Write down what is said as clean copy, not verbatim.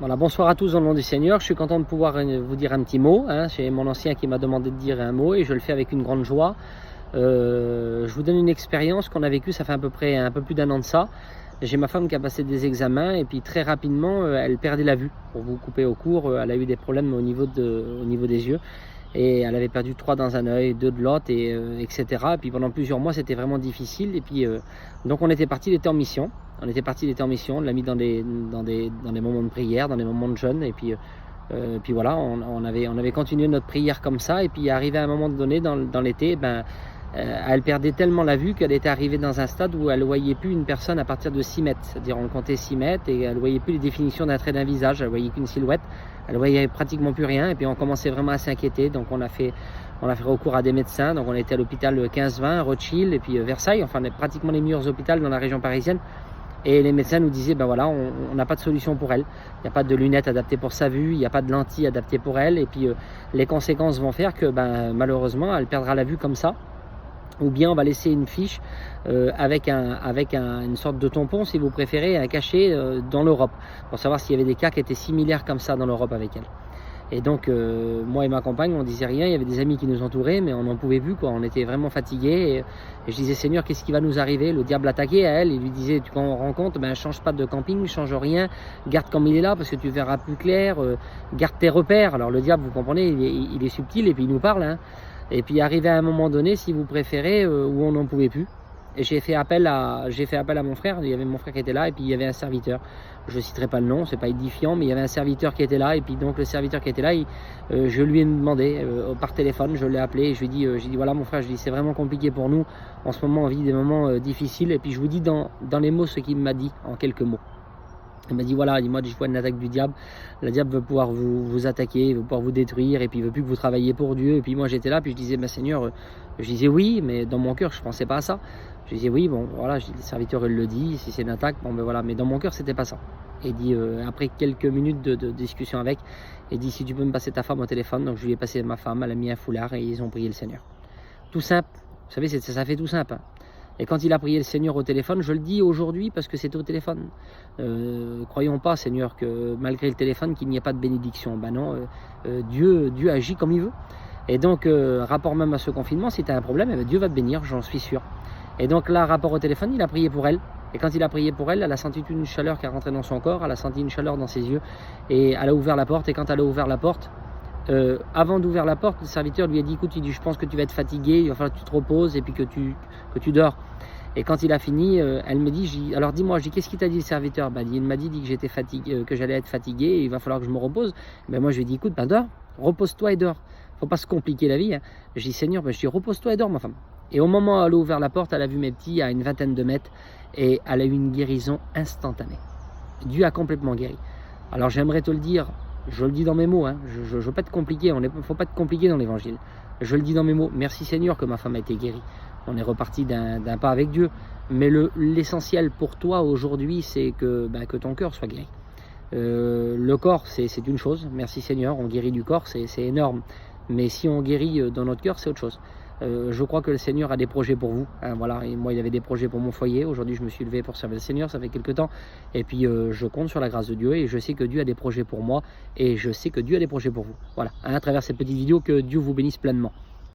Voilà, bonsoir à tous au nom du Seigneur. Je suis content de pouvoir vous dire un petit mot. C'est mon ancien qui m'a demandé de dire un mot et je le fais avec une grande joie. Je vous donne une expérience qu'on a vécue, ça fait à peu près un peu plus d'un an de ça. J'ai ma femme qui a passé des examens et puis très rapidement, elle perdait la vue. Pour vous couper au court, elle a eu des problèmes au niveau des yeux. Et elle avait perdu 3 dans un œil, 2 de l'autre, etc. Et puis pendant plusieurs mois, c'était vraiment difficile. Et puis donc on était parti, il était en mission. On était parti, il était en mission. On l'a mis dans des moments de prière, dans des moments de jeûne. Et puis voilà, on avait continué notre prière comme ça. Et puis arrivé à un moment donné, dans l'été, elle perdait tellement la vue qu'elle était arrivée dans un stade où elle ne voyait plus une personne à partir de 6 mètres. C'est-à-dire on comptait 6 mètres et elle ne voyait plus les définitions d'un trait d'un visage, elle ne voyait qu'une silhouette, elle ne voyait pratiquement plus rien. Et puis on commençait vraiment à s'inquiéter. Donc on a fait recours à des médecins. Donc on était à l'hôpital 15-20, Rothschild et puis Versailles, enfin pratiquement les meilleurs hôpitaux dans la région parisienne. Et les médecins nous disaient, ben voilà, on n'a pas de solution pour elle. Il n'y a pas de lunettes adaptées pour sa vue, il n'y a pas de lentilles adaptées pour elle. Et puis les conséquences vont faire que malheureusement, elle perdra la vue comme ça. Ou bien on va laisser une fiche avec une sorte de tampon, si vous préférez, un cachet dans l'Europe, pour savoir s'il y avait des cas qui étaient similaires comme ça dans l'Europe avec elle. Et donc moi et ma compagne, on disait rien, il y avait des amis qui nous entouraient, mais on n'en pouvait plus, quoi. On était vraiment fatigués. Et je disais, Seigneur, qu'est-ce qui va nous arriver? Le diable attaquait à elle, il lui disait, quand on rencontre, change pas de camping, change rien, garde comme il est là, parce que tu verras plus clair, garde tes repères. Alors le diable, vous comprenez, il est subtil, et puis il nous parle, Et puis arrivé à un moment donné, si vous préférez, où on n'en pouvait plus. Et j'ai fait appel à mon frère. Il y avait mon frère qui était là et puis il y avait un serviteur. Je ne citerai pas le nom, c'est pas édifiant, mais il y avait un serviteur qui était là. Et puis donc le serviteur qui était là, je lui ai demandé par téléphone, je l'ai appelé et je lui ai dit voilà mon frère, c'est vraiment compliqué pour nous. En ce moment on vit des moments difficiles. Et puis je vous dis dans les mots ce qu'il m'a dit en quelques mots. Il m'a dit voilà, moi je vois une attaque du diable. Le diable veut pouvoir vous attaquer, il veut pouvoir vous détruire, et puis il veut plus que vous travailliez pour Dieu. Et puis moi j'étais là, puis je disais Seigneur, je disais oui, mais dans mon cœur je pensais pas à ça. Je disais oui, bon voilà, je dis, le serviteur il le dit, si c'est une attaque, voilà, mais dans mon cœur c'était pas ça. Et il dit après quelques minutes de discussion avec, il dit si tu peux me passer ta femme au téléphone. Donc je lui ai passé ma femme, elle a mis un foulard et ils ont prié le Seigneur. Tout simple, vous savez, ça fait tout simple. Et quand il a prié le Seigneur au téléphone, je le dis aujourd'hui parce que c'était au téléphone. Croyons pas, Seigneur, que malgré le téléphone, qu'il n'y ait pas de bénédiction. Non, Dieu agit comme il veut. Et donc, rapport même à ce confinement, si tu as un problème, Dieu va te bénir, j'en suis sûr. Et donc là, rapport au téléphone, il a prié pour elle. Et quand il a prié pour elle, elle a senti une chaleur qui est rentrée dans son corps, elle a senti une chaleur dans ses yeux. Et elle a ouvert la porte, et quand elle a ouvert la porte, avant d'ouvrir la porte, le serviteur lui a dit écoute, je pense que tu vas être fatigué, il va falloir que tu te reposes et puis que tu dors. Et quand il a fini, elle me dit alors dis-moi, qu'est-ce qu'il t'a dit le serviteur? Il m'a dit que j'étais fatigué, que j'allais être fatigué et il va falloir que je me repose. Moi je lui ai dit écoute, dors, repose-toi et dors. Faut pas se compliquer la vie. Je dis Seigneur, je dis repose-toi et dors ma femme. Et au moment où elle a ouvert la porte, elle a vu mes petits à une vingtaine de mètres et elle a eu une guérison instantanée. Dieu a complètement guéri. Alors j'aimerais te le dire. Je le dis dans mes mots, je ne veux pas être compliqué, il ne faut pas être compliqué dans l'évangile. Je le dis dans mes mots, merci Seigneur que ma femme a été guérie. On est reparti d'un pas avec Dieu. Mais l'essentiel pour toi aujourd'hui, c'est que ton cœur soit guéri. Le corps, c'est une chose, merci Seigneur, on guérit du corps, c'est énorme. Mais si on guérit dans notre cœur, c'est autre chose. Je crois que le Seigneur a des projets pour vous. Voilà. Et moi, il avait des projets pour mon foyer. Aujourd'hui, je me suis levé pour servir le Seigneur, ça fait quelques temps. Et puis, je compte sur la grâce de Dieu et je sais que Dieu a des projets pour moi et je sais que Dieu a des projets pour vous. Voilà. À travers cette petite vidéo, que Dieu vous bénisse pleinement.